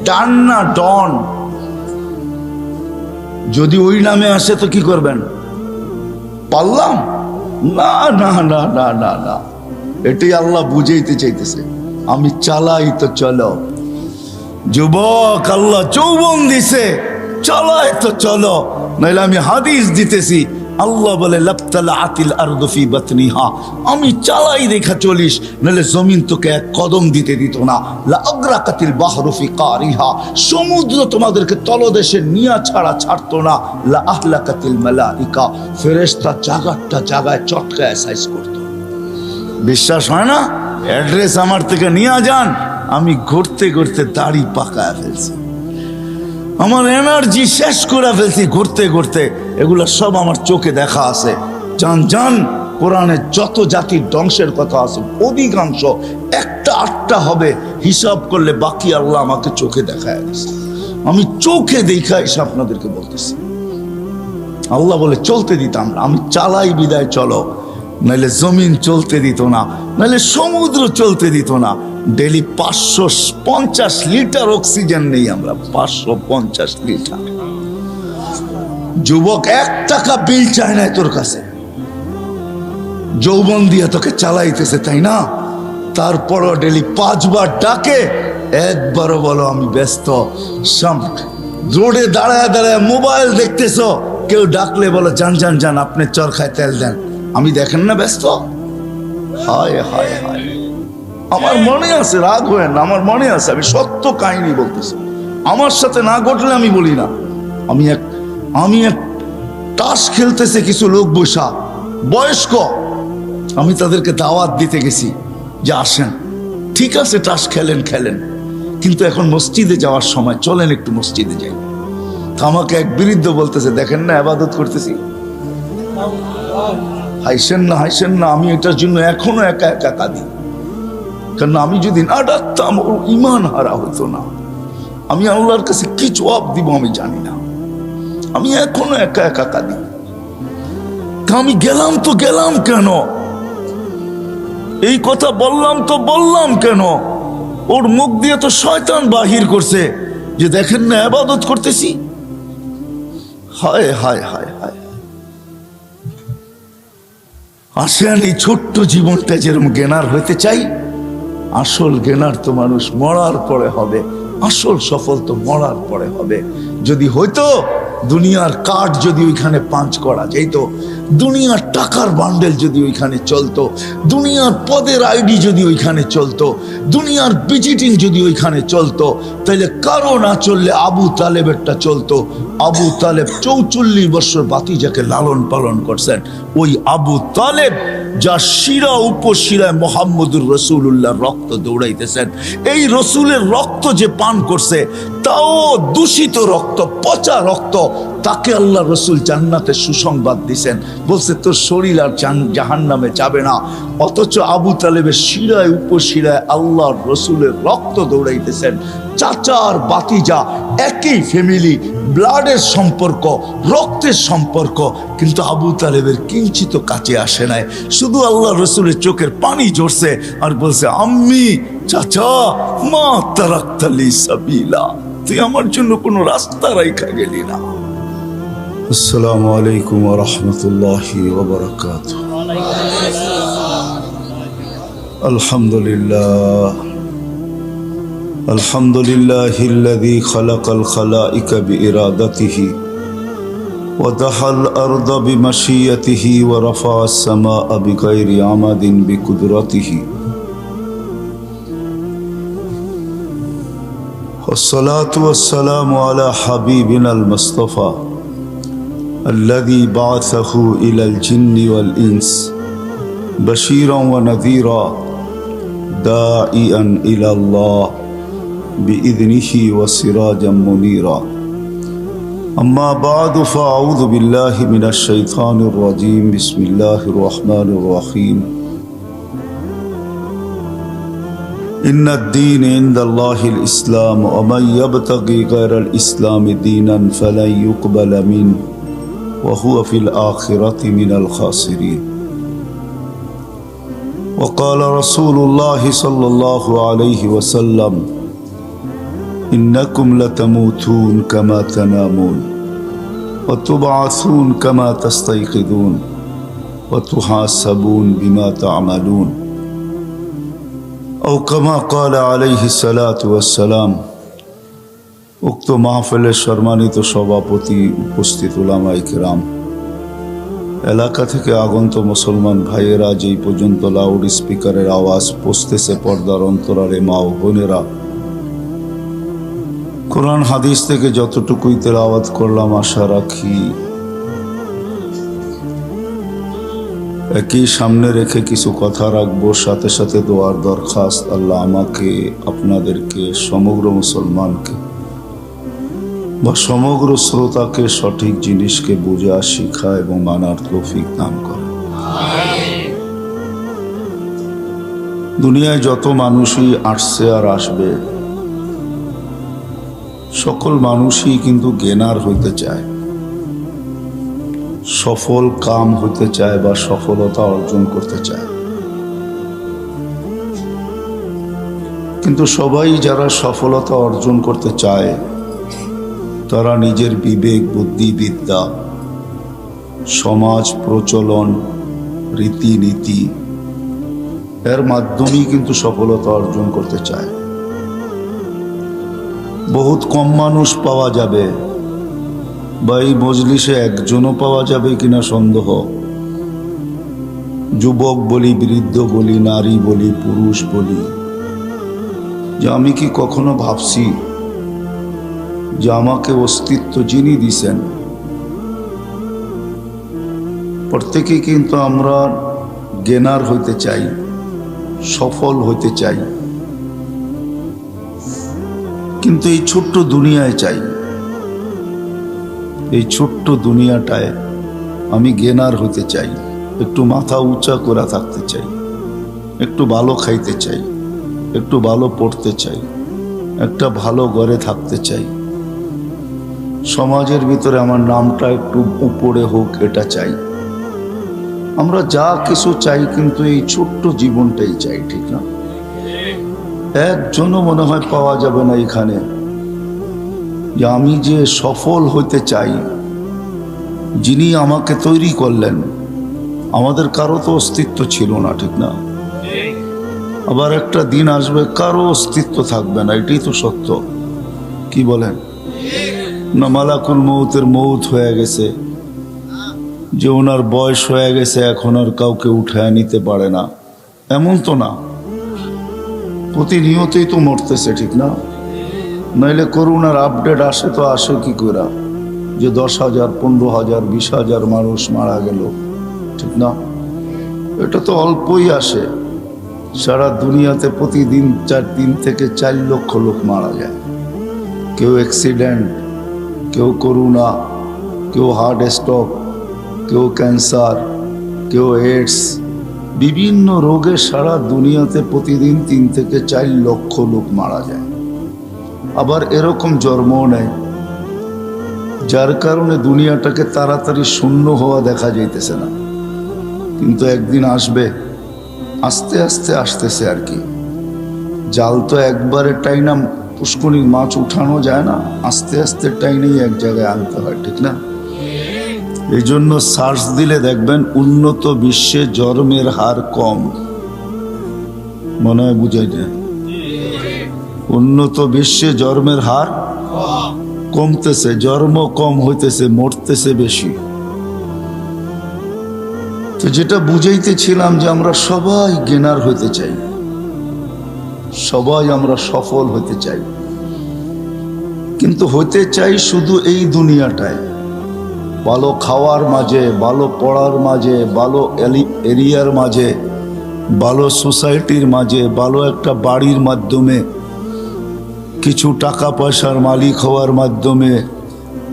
ডান না ডন? যদি ওই নামে আসে তো কি করবেন? পারলাম না না না না না না, এটাই আল্লাহ বুঝাইতে চাইতেছে। আমি চালাই তো চলো যুবক, আল্লাহ যৌবন দিছে, চালাই তো চলো। নাইলে আমি হাদিস দিতেছি, আল্লাহ বলে লাবতালাআতিল আরদু ফি বাতনিহা, আমি চালাই দেখা চলিস, নাহলে জমিন তোকে এক কদম দিতে দিত না। লা আগরাকাতিল বাহরু ফি কারিহা, সমুদ্র তোমাদেরকে তলদেশে নিয়া ছাড়া ছাড়তো না। লা আহলাকাতিল মালাইকা, ফেরেশতা জায়গাটা জায়গায় চটকায় সাইজ করতো। বিশ্বাস হয় না? অ্যাড্রেস আমার থেকে নিয়ে যান, আমি ঘুরতে ঘুরতে দাড়ি পাকায় ফেলছি, আমার এনার্জি শেষ করে ফেলছি ঘুরতে ঘুরতে। এগুলো সব আমার চোখে দেখা আছে। জান জান, কোরআনে যত জাতির ধ্বংসের কথা আছে অধিকাংশ একটা আটটা হবে, হিসাব করলে বাকি আল্লাহ আমাকে চোখে দেখায় দিয়েছে। আমি চোখে দেখা এসে আপনাদেরকে বলতেছি। আল্লাহ বলে চলতে দিতাম না, আমি চালাই বিদায় চলো, নাহলে জমিন চলতে দিত না, নাহলে সমুদ্র চলতে দিত না। ডেলি 550 লিটার অক্সিজেন নেই আমরা, 550 লিটার। যুবক 1 টাকা বিল চায় না তোর কাছে, যৌবন দিয়ে তোকে চালাইতেছে, তাই না? তারপরও ডেলি 5 বার ডাকে, একবারও বলো আমি ব্যস্ত। রোডে দাঁড়ায় দাঁড়ায় মোবাইল দেখতেছো, কেউ ডাকলে বলো যান যান যান, আপনি চরখায় তেল দেন, আমি দেখেন না ব্যস্ত। হায় হায় হায়, আমার মনে আছে, রাগ হয় না, আমার মনে আছে, আমি সত্য কাহিনী বলতেছি। আমার সাথে না ঘটলে আমি বলি না। আমি এক তাস খেলতেছে কিছু লোক বসা বয়স্ক, আমি তাদেরকে দাওয়াত দিতে গেছি যে আসেন, ঠিক আছে তাস খেলেন খেলেন, কিন্তু এখন মসজিদে যাওয়ার সময়, চলেন একটু মসজিদে যাই। আমাকে এক বৃদ্ধ বলতেছে দেখেন না ইবাদত করতেছি। হাইসেন না হাইসেন না, আমি এটার জন্য এখনো একা একা কাঁদি। কারণ আমি যদি না ডাকতাম ওর ইমান হারা হতো না। আমি আল্লাহর কাছে কি জবাব দিব আমি জানি না, আমি এখনো একা একা কাঁদি। আমি গেলাম তো গেলাম কেন, এই কথা বললাম তো বললাম কেন? ওর মুখ দিয়ে তো শয়তান বাহির করছে যে দেখেন না ইবাদত করতেছি। হায় হায় হায় হায়। আসেন এই ছোট্ট জীবনটা যেরকম জ্ঞানার হইতে চাই, আসল জ্ঞানার তো মানুষ মরার পরে হবে, আসল সফল তো মরার পরে হবে। যদি হইতো দুনিয়ার কাঠ যদি ওইখানে পাঞ্চ করা যেত, দুনিয়ার টাকার বান্ডেল যদি ওইখানে চলতো, দুনিয়ার পদের আইডি যদি ওইখানে চলতো, দুনিয়ার ভিজিটিং যদি ওইখানে চলতো, তাহলে কারো না চললে আবু তালেবেরটা চলতো। আবু তালেব 44 বছর বাতিজাকে লালন পালন করছেন। ওই আবু তালেব যার শিরা উপশিরায় মোহাম্মদুর রসুল্লাহর রক্ত দৌড়াইতেছেন, এই রসুলের রক্ত যে পান করছে তাও দূষিত রক্ত, পচা রক্ত, তাকে আল্লাহ রসুল জান্নাতে সুসংবাদ দিছেন, বলছে তোর শরীর আর জাহান্নামে যাবে না। অথচ আবু তালেবের শিরায় উপশিরায় আল্লাহর রসুলের রক্ত দৌড়াইতেছেন। চাচা আর বাতিজা একই ফ্যামিলি, ব্লাডের সম্পর্ক, রক্তের সম্পর্ক, কিন্তু আবু তালেবের কিঞ্চিত কাছে আসে নাই। শুধু আল্লাহ রসুলের চোখের পানি ঝরছে আর বলছে আম্মি, চাচা, মা তারাক্তালি সাবিলা, তুই আমার জন্য কোনো রাস্তা রাইখা গেলি না। আসসালামু আলাইকুম ওয়া রাহমাতুল্লাহি ওয়া বারাকাতুহু। আলহামদুলিল্লাহ, আলহামদুলিল্লাহিল্লাযী খালাকাল খালাইকা বিইরাদাতিহি ওয়া দাহাল আরদা বিমাশিয়াতিহি ওয়া রাফা'আস সামা'a বিগাইরি আমাদিন বিকুদরাতিহি। والصلاة والسلام على حبيبنا المصطفى الذي بعثه إلى الجن والإنس بشيرا ونذيرا داعيا إلى الله بإذنه وسراجا منيرا. أما بعد فأعوذ بالله من الشيطان الرجيم. بسم الله الرحمن الرحيم. إن الدين عند الله الإسلام ومن يبتغي غير الإسلام دينا فلن يقبل منه وهو في الآخرة من الخاسرين. وقال رسول الله صلى الله عليه وسلم ইন্নাকুম লাতামুতুন কামা তানামুন ওয়া তুবআসুন কামা তাস্তাইকিদুন ওয়া তুহাসাবুন বিমা তা'মালুন আও কামা ক্বালা আলাইহিস সালাতু ওয়াস সালাম। উক্ত মাহফিলের সম্মানিত সভাপতি, উপস্থিত উলামায়ে কেরাম, এলাকা থেকে আগন্ত মুসলমান ভাইয়েরা, যেই পর্যন্ত লাউড স্পিকারের আওয়াজ পৌঁছতেছে পর্দার অন্তরালে মা ও বোনেরা, কোরআন হাদিস থেকে যতটুকুই তেলাওয়াত করলাম, আশা রাখি একই সামনে রেখে কিছু কথা রাখবো, সাথে সাথে দোয়ার দরখাস্ত। আল্লাহ আমাকে, আপনাদেরকে, সমগ্র মুসলমানকে বা সমগ্র শ্রোতাকে সঠিক জিনিসকে বোঝা, শিখা এবং মানার তৌফিক দান করে। দুনিয়ায় যত মানুষই আসছে আর আসবে, সকল মানুষই কিন্তু জ্ঞানার হইতে চায়, সফল কাম হইতে চায় বা সফলতা অর্জন করতে চায়। কিন্তু সবাই যারা সফলতা অর্জন করতে চায়, তারা নিজের বিবেক, বুদ্ধি, বিদ্যা, সমাজ প্রচলন, রীতিনীতি এর মাধ্যমেই কিন্তু সফলতা অর্জন করতে চায়। বহুত কম মানুষ পাওয়া যাবে, বা এই মজলিসে একজনও পাওয়া যাবে কিনা সন্দেহ। যুবক বলি, বৃদ্ধ বলি, নারী বলি, পুরুষ বলি, যে আমি কি কখনো ভাবছি যে আমাকে অস্তিত্ব যিনি দিছেন, প্রত্যেকেই কিন্তু আমরা জ্ঞানার হইতে চাই, সফল হইতে চাই, কিন্তু এই ছোট্ট দুনিয়ায় চাই। এই ছোট্ট দুনিয়াটায় আমি জ্ঞানার হইতে চাই, একটু মাথা উঁচা করে থাকতে চাই, একটু ভালো খাইতে চাই, একটু ভালো পড়তে চাই, একটা ভালো ঘরে থাকতে চাই, সমাজের ভিতরে আমার নামটা একটু উপরে হোক, এটা চাই। আমরা যা কিছু চাই, কিন্তু এই ছোট্ট জীবনটাই চাই, ঠিক না? একজনও মনে হয় পাওয়া যাবে না এখানে যে আমি যে সফল হইতে চাই, যিনি আমাকে তৈরি করলেন। আমাদের কারো তো অস্তিত্ব ছিল না, ঠিক না? আবার একটা দিন আসবে কারো অস্তিত্ব থাকবে না, এটাই তো সত্য। কি বলেন না? মালাকুল মৌতের মৌত হয়ে গেছে, যে ওনার বয়স হয়ে গেছে, এখন আর কাউকে উঠায় নিতে পারে না, এমন তো না। প্রতিনিয়তই তো মরতেছে, ঠিক না? নাইলে করোনার আপডেট আসে তো আসে কি করে, যে 10,000, 15,000, 20,000 মানুষ মারা গেল, ঠিক না? এটা তো অল্পই আসে। সারা দুনিয়াতে প্রতিদিন 3 থেকে 4 লক্ষ লোক মারা যায়। কেউ অ্যাক্সিডেন্ট, কেউ করোনা, কেউ হার্ট স্ট্রোক, কেউ ক্যান্সার, কেউ এইডস, বিভিন্ন রোগে সারা দুনিয়াতে প্রতিদিন 3 থেকে 4 লক্ষ লোক মারা যায়। আবার এরকম জন্মও নেয়, যার কারণে দুনিয়াটাকে তাড়াতাড়ি শূন্য হওয়া দেখা যাইতেছে না। কিন্তু একদিন আসবে, আস্তে আস্তে আসতেছে আর কি। জাল তো একবারে টাইনা পুষ্করিণীর মাছ উঠানো যায় না, আস্তে আস্তে টাইনেই এক জায়গায় আনতে হয়, ঠিক না? এই জন্য সার্চ দিলে দেখবেন উন্নত বিশ্বে জন্মের হার কম। মনে হয় বুঝাই যায়, উন্নত বিশ্বে জন্মের হার কমতেছে, জন্ম কম হইতেছে, মরতেছে বেশি। তো যেটা বুঝাইতেছিলাম যে আমরা সবাই জ্ঞানার হইতে চাই, সবাই আমরা সফল হইতে চাই, কিন্তু হইতে চাই শুধু এই দুনিয়াটায়, ভালো খাওয়ার মাঝে, ভালো পড়ার মাঝে, ভালো এরিয়ার মাঝে, ভালো সোসাইটির মাঝে, ভালো একটা বাড়ির মাধ্যমে, কিছু টাকা পয়সার মালিক হওয়ার মাধ্যমে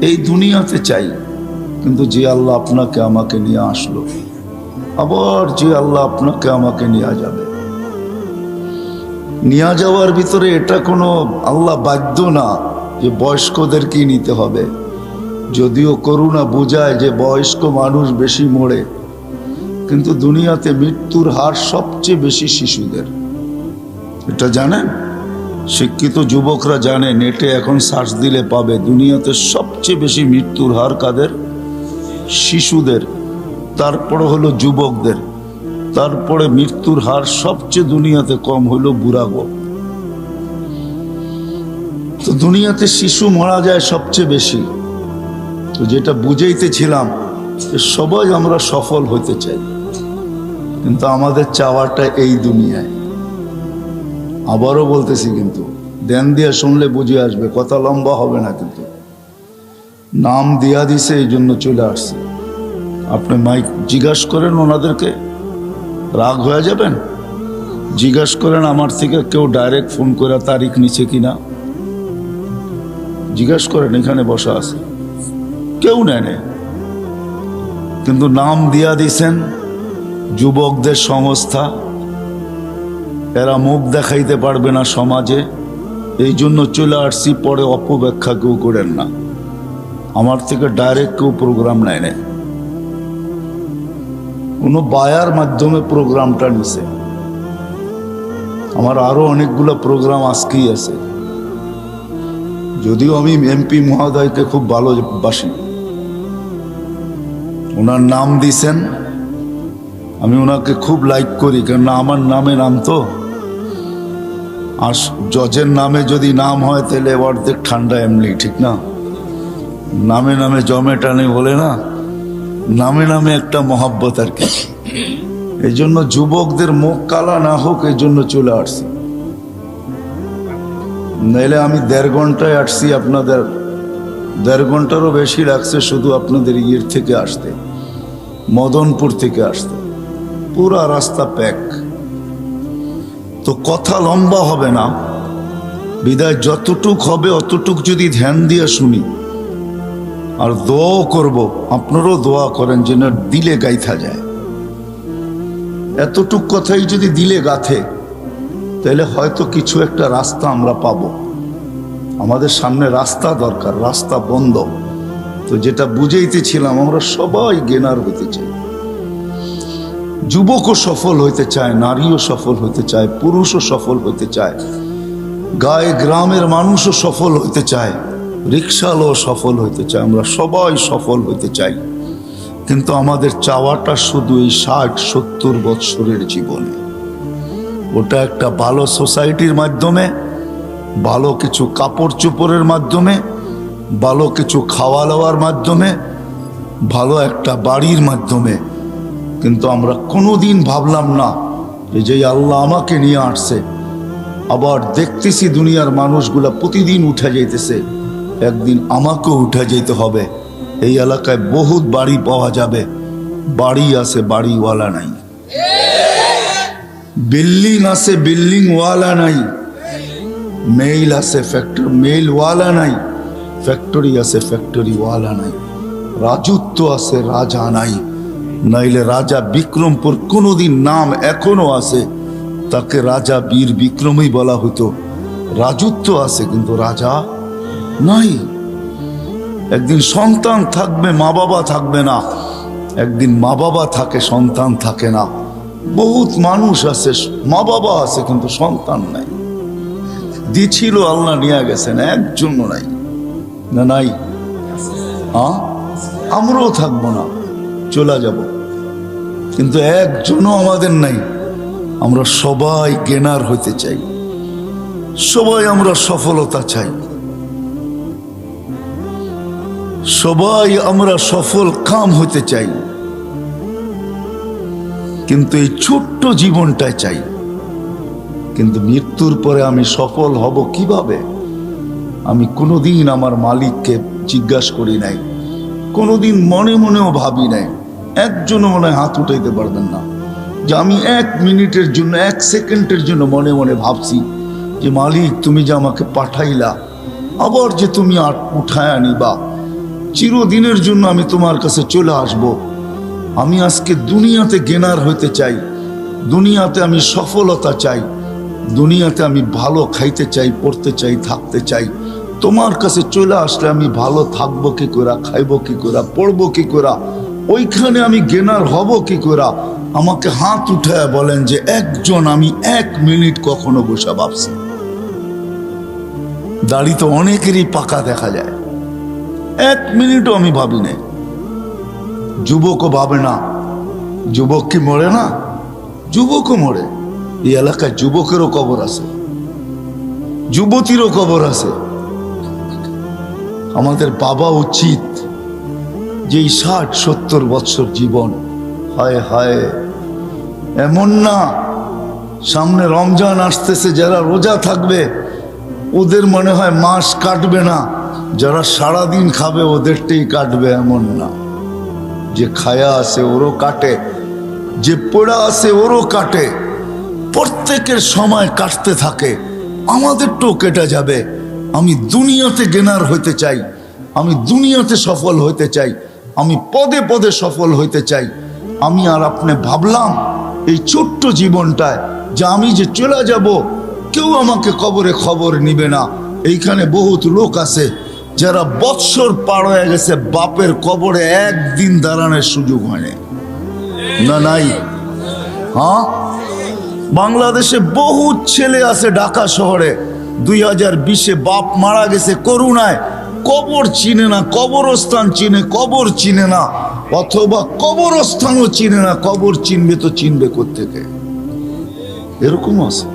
এই দুনিয়াতে চাই। কিন্তু যে আল্লাহ আপনাকে আমাকে নিয়ে আসলো, আবার যে আল্লাহ আপনাকে আমাকে নিয়ে যাবে, নিয়ে যাওয়ার ভিতরে এটা কোনো আল্লাহ বাধ্য না যে বয়স্কদেরকেই নিতে হবে। যদিও করুণা বোঝায় যে বয়স্ক মানুষ বেশি মরে, কিন্তু দুনিয়াতে মৃত্যুর হার সবচেয়ে বেশি শিশুদের। এটা জানেন? শিক্ষিত যুবকরা জানে, নেটে এখন সার্চ দিলে পাবে, দুনিয়াতে সবচেয়ে বেশি মৃত্যুর হার কাদের? শিশুদের, তারপরে হলো যুবকদের, তারপরে মৃত্যুর হার সবচেয়ে দুনিয়াতে কম হলো বুড়াগো। তো দুনিয়াতে শিশু মারা যায় সবচেয়ে বেশি। তো যেটা বুঝাইতেছিলাম, সবাই আমরা সফল হইতে চাই, কিন্তু আমাদের চাওয়াটা এই দুনিয়ায়। আবারও বলতেছি, কিন্তু ধ্যান দিয়ে শুনলে বুঝে আসবে, কথা লম্বা হবে না। কিন্তু নাম দিয়া দিছে, এই জন্য চলে আসছে। আপনি মাইক জিজ্ঞাসা করেন ওনাদেরকে, রাগ হয়ে যাবেন? জিজ্ঞাসা করেন আমার থেকে কেউ ডাইরেক্ট ফোন করে তারিখ নিচ্ছে কিনা, জিজ্ঞাসা করেন। এখানে বসা আছে, কেউ নেয়, কিন্তু নাম দিয়া দিছেন যুবকদের সংস্থা। এরা মুখ দেখাইতে পারবে না সমাজে, এই জন্য চলে আসছি। পরে অপব্যাখ্যা কেউ করেন না, আমার থেকে ডাইরেক্ট কেউ প্রোগ্রাম নেয় না, কোনো বায়ার মাধ্যমে প্রোগ্রামটা নিছে। আমার আরো অনেকগুলো প্রোগ্রাম আজকেই আছে, যদিও আমি এমপি মহোদয়কে খুব ভালোবাসি। ওনার নাম দিছেন, আমি ওনাকে খুব লাইক করি, কেননা আমার নামে নাম তো। আর জজের নামে যদি নাম হয় তাহলে অর্ধেক ঠান্ডা এমনি, ঠিক না? নামে নামে জমে টানে বলে না, নামে নামে একটা মহাব্বত আর কি। এই জন্য যুবকদের মুখ কালা না হোক, এই জন্য চলে আসছি। নাইলে আমি 1.5 ঘন্টায় আসছি, আপনাদের 1.5 ঘন্টারও বেশি লাগছে শুধু আপনাদের ইয়ের থেকে আসতে, মদনপুর থেকে আসতে। পুরা রাস্তা প্যাক। তো কথা লম্বা হবে না, বিদায় যতটুক হবে অতটুক যদি ধ্যান দিয়ে শুনি, আর দোয়াও করব, আপনারাও দোয়া করেন যেন দিলে গাইথা যায়। এতটুক কথাই যদি দিলে গাথে, তাহলে হয়তো কিছু একটা রাস্তা আমরা পাবো। আমাদের সামনে রাস্তা দরকার, রাস্তা বন্ধ। তো যেটা বুঝাইতেছিলাম, আমরা সবাই গেনার হইতে চাই। যুবকও সফল হইতে চায়, নারীও সফল হইতে চায়, পুরুষও সফল হইতে চায়, গায়ে গ্রামের মানুষও সফল হইতে চায়, রিক্সাওয়ালাও সফল হইতে চায়। আমরা সবাই সফল হইতে চাই, কিন্তু আমাদের চাওয়াটা শুধু এই 60-70 বৎসরের জীবনে। ওটা একটা ভালো সোসাইটির মাধ্যমে, ভালো কিছু কাপড় চোপড়ের মাধ্যমে, ভালো কিছু খাওয়া দাওয়ার মাধ্যমে, ভালো একটা বাড়ির মাধ্যমে। কিন্তু আমরা কোনোদিন ভাবলাম না যে আল্লাহ আমাকে নিয়ে আসছে। আবার দেখতেছি দুনিয়ার মানুষগুলা প্রতিদিন উঠে যাইতেছে, একদিন আমাকেও উঠে যেতে হবে। এই এলাকায় বহুত বাড়ি পাওয়া যাবে, বাড়ি আছে বাড়িওয়ালা নাই, বিল্ডিং আছে বিল্ডিংওয়ালা নাই, মেইল আছে ফ্যাক্টরি মেইলওয়ালা নাই, ফ্যাক্টরি আছে ফ্যাক্টরিওয়ালা নাই, রাজত্ব আছে রাজা নাই। নাইলে রাজা বিক্রমপুর কোনোদিন নাম এখনো আছে, তাকে রাজা বীর বিক্রমই বলা হতো। রাজত্ব আছে কিন্তু রাজা নাই। একদিন সন্তান থাকবে, মা বাবা থাকবে না। একদিন মা বাবা থাকে, সন্তান থাকে না। বহুত মানুষ আছে, মা বাবা আছে কিন্তু সন্তান নাই। দিছিল আল্লাহ নিয়ে গেছেন, একজনও নাই। না নাই? আমরাও থাকবো না, চলে যাব, কিন্তু একজনও আমাদের নাই। আমরা সবাই গেনার হইতে চাই, সবাই আমরা সফলতা চাই, সবাই আমরা সফল কাম হইতে চাই, কিন্তু এই ছোট্ট জীবনটাই চাই। কিন্তু মৃত্যুর পরে আমি সফল হব কিভাবে? আমি কোনোদিন আমার মালিককে জিজ্ঞাসা করি নাই, কোনোদিন মনে মনেও ভাবি নাই। একজনও মনে হয় হাত উঠাইতে পারবেন না যে আমি 1 মিনিটের জন্য, 1 সেকেন্ডের জন্য মনে মনে ভাবছি যে মালিক তুমি যে আমাকে পাঠাইলা, আবার যে তুমি আর উঠায় আনিবা, চিরদিনের জন্য আমি তোমার কাছে চলে আসব। আমি আজকে দুনিয়াতে গেনার হইতে চাই, দুনিয়াতে আমি সফলতা চাই, দুনিয়াতে আমি ভালো খাইতে চাই, পড়তে চাই, থাকতে চাই। তোমার কাছে চলে আসলে আমি ভালো থাকবো কি করে, খাইবো কি করে, পড়বো কি করে, ওইখানে আমি গেনার হব কি করে? আমাকে হাত উঠায় বলেন যে একজন আমি 1 মিনিট কখনো বসে ভাবছি? দাড়ি তো অনেকেরই পাকা দেখা যায়, 1 মিনিটও আমি ভাবি না। যুবকও ভাবে না, যুবক কি মরে না? যুবকও মরে। এই এলাকায় যুবকেরও কবর আছে, যুবতীরও কবর আছে। আমাদের বাবা উচিত যে 60-70 বছর জীবন, হায় হায়, এমন না সামনে রমজান আসতেছে, যারা রোজা থাকবে ওদের মনে হয় মাস কাটবে না, যারা সারাদিন খাবে ওদেরটাই কাটবে, এমন না। যে খায়া আছে ওরও কাটে, যে পড়া আছে ওরও কাটে, প্রত্যেকের সময় কাটতে থাকে, আমাদেরটাও কেটে যাবে। আমি দুনিয়াতে গেনার হইতে চাই, আমি দুনিয়াতে সফল হইতে চাই, আমি পদে পদে সফল হইতে চাই। আমি আর আপনি ভাবলাম এই ছোট্ট জীবনটায় যে আমি যে চলে যাব, কেউ আমাকে কবরে খবর নিবে না। এইখানে বহুত লোক আছে যারা বৎসর পার হয়ে গেছে, বাপের কবরে একদিন দাঁড়ানোর সুযোগ হয়নি। না নাই? হ্যাঁ, বাংলাদেশে বহুত ছেলে আছে, ঢাকা শহরে 2020-এ বাপ মারা গেছে করুণায়, কবর চিনে না, কবরস্থান চিনে, কবর চিনে না, অথবা কবরস্থানও চিনে না। কবর চিনবে তো চিনবে কোত্থেকে? এরকম আছে।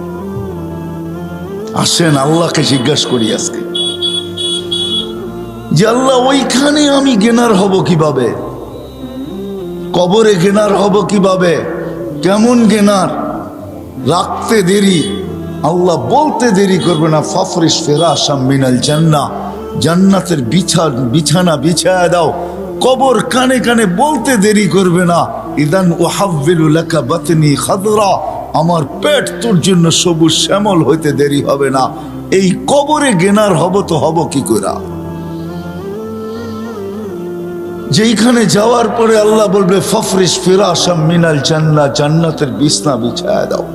আসেন আল্লাহকে জিজ্ঞাসা করি আজকে যে আল্লাহ, ওইখানে আমি গেনার হব কিভাবে? কবরে গেনার হব কিভাবে? কেমন গেনার? রাখতে দেরি, আল্লাহ বলতে দেরি করবে না, ফাফরিশ ফিরাশাম মিনাল জান্নাহ, জান্নাতের বিছানা বিছায়া দাও। কবর কানে কানে বলতে দেরি করবে না, ইদান উহাব্বিলু লাকা বাতনি খাদরা, আমার পেট তোর জন্য সবুজ শ্যামল হইতে দেরি হবে না। এই কবরে গেনার হব তো হব কি করে? যেইখানে যাওয়ার পরে আল্লাহ বলবে ফাফরিশ ফিরাশাম মিনাল জান্নাহ, জান্নাতের বিছানা বিছায়া দাও।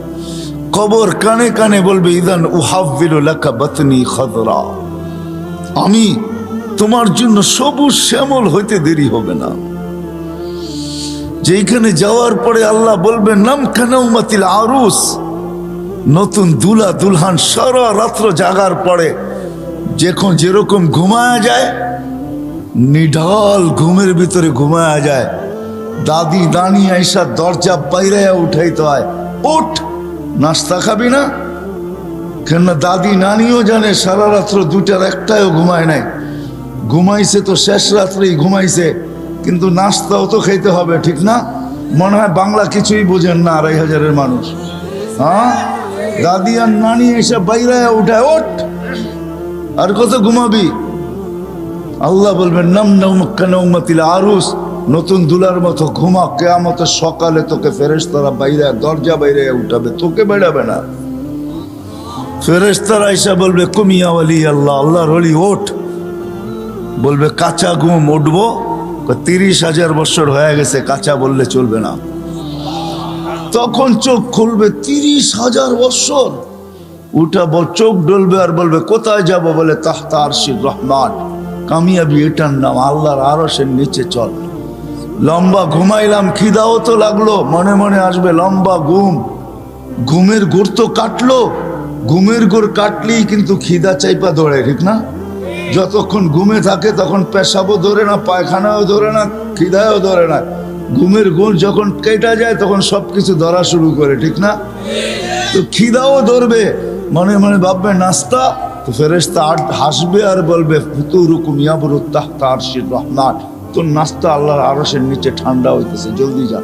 কবর কানে কানে বলবে ইদান উহাব্বিলু লাকা বাতনি খাদরা, আমি তোমার জন্য সবুজ শ্যামল হইতে দেরি হবে না। যেখানে যাওয়ার পরে আল্লাহ বলবেন নাম কানাউমাতিল আরুস, নতুন দুলা দুলহান সারা রাত্র জাগার পরে যখন যেরকম ঘুমায়া যায়, নিঢাল ঘুমের ভিতরে ঘুমায়া যায়, দাদি দানি আইসা দরজা বাইরাইয়া উঠাইতে হয়, ওঠ নাস্তা খাবি না? কেন দাদি নানিও জানে সারা রাত্র 2টার 1টায়ও ঘুমায় নাই, ঘুমাইছে তো শেষ রাত্রেই ঘুমাইছে, কিন্তু নাস্তাও তো খাইতে হবে, ঠিক না? মনে হয় বাংলা কিছুই বোঝেন না 2,500-এর মানুষ। হ্যাঁ, দাদি আর নানি এসব বাইরায় উঠায়, ওঠ আর কত ঘুমাবি? আল্লাহ বলবেন নাম নাউমাতিল আরুস, নতুন দুলার মতো ঘুমা, কিয়ামতের সকালে তোকে ফেরেশতারা বাইরে দরজা বাইরে উঠাবে, তোকে বেড়াবে না। ফেরেশতারা এসে বলবে কুমিয়া ওয়ালি আল্লাহ, আল্লাহর ওলি ওঠ। বলবে কাঁচা ঘুম, উঠবো? 30,000 বছর হয়ে গেছে, কাঁচা বললে চলবে না। তখন চোখ খুলবে 30,000 বছর, উঠা চোখ ডলবে আর বলবে কোথায় যাব? বলে তাহতা আরশির রহমান, কামিয়াবি এটার নাম, আল্লাহর আরশের নিচে চল। লম্বা ঘুমাইলাম, খিদাও তো লাগলো, মনে মনে আসবে লম্বা ঘুম, ঘুমের ঘোর তো কাটলো, ঘুমের ঘোর কাটলেই কিন্তু খিদা চাইপা ধরে, ঠিক না? যতক্ষণ ঘুমে থাকে তখন পেশাবও ধরে না, পায়খানাও ধরে না, খিদাও ধরে না। ঘুমের ঘোর যখন কেটে যায় তখন সবকিছু ধরা শুরু করে, ঠিক না? তো খিদাও ধরবে, মনে মনে ভাববে নাস্তা, তো ফেরেশতা হাসবে আর বলবে ফুতুরুকুম ইয়াবরুত তাহতা আরশির রহমান, তোর নাস্তা আল্লাহর আরশের নিচে ঠান্ডা হইতেছে, জলদি যা।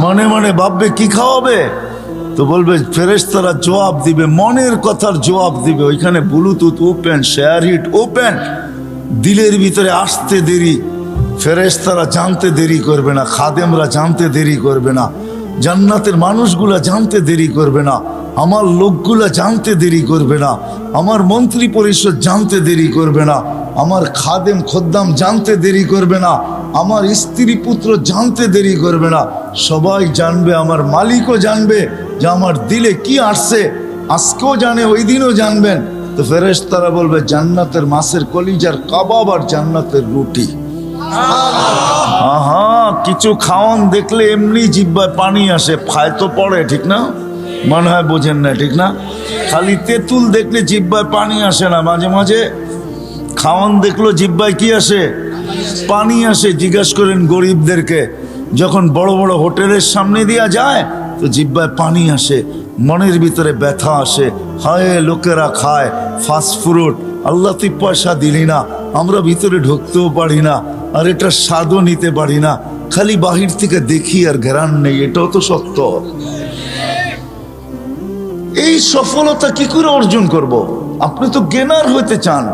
মনে মনে ভাববে কি খাওয়াবে, তো বলবে ফেরেশতারা জবাব দিবে, মনের কথার জবাব দিবে। ওইখানে bluetooth open, share hit open, দিলের ভিতরে আসতে দেরি, ফেরেশতারা জানতে দেরি করবে না, খাদেমরা জানতে দেরি করবে না, জান্নাতের মানুষগুলা জানতে দেরি করবে না, আমার লোকগুলা জানতে দেরি করবে না, আমার মন্ত্রী পরিষদ জানতে দেরি করবে না, আমার খাদেম খদ্দাম জানতে দেরি করবে না, আমার স্ত্রী পুত্র জানতে দেরি করবে না। সবাই জানবে, আমার মালিকও জানবে যে আমার দিলে কি আসছে, আজকেও জানে, ওই দিনও জানবেন। তো ফেরেশতারা বলবে জান্নাতের মাছের কলিজার কাবাব আর জান্নাতের রুটি। আহা, কিছু খাওয়ান দেখলে এমনি জিহ্বায় পানি আসে, ফায় তো পড়ে, ঠিক না? মনে হয় বোঝেন না, ঠিক না? খালি তেঁতুল দেখলে জিহ্বায় পানি আসে না, মাঝে মাঝে খাওয়ান দেখলো জিহ্বায় কি আসে? পানি আসে। জিজ্ঞাসা করেন গরিবদেরকে, যখন বড় বড় হোটেলের সামনে দিয়া যায় তো জিহ্বায় পানি আসে, মনের ভিতরে ব্যথা আসে। হায়, লোকেরা খায় ফাস্ট ফুড, আল্লাহ তুই পয়সা দিলি না, আমরা ভিতরে ঢুকতেও পারি না, আর এটা স্বাদও নিতে পারি না, খালি বাহির থেকে দেখি আর ঘেরান নেই। এটাও তো সত্য। এই সফলতা কি করে অর্জন করব? আপনি তো গেনার হতে চান।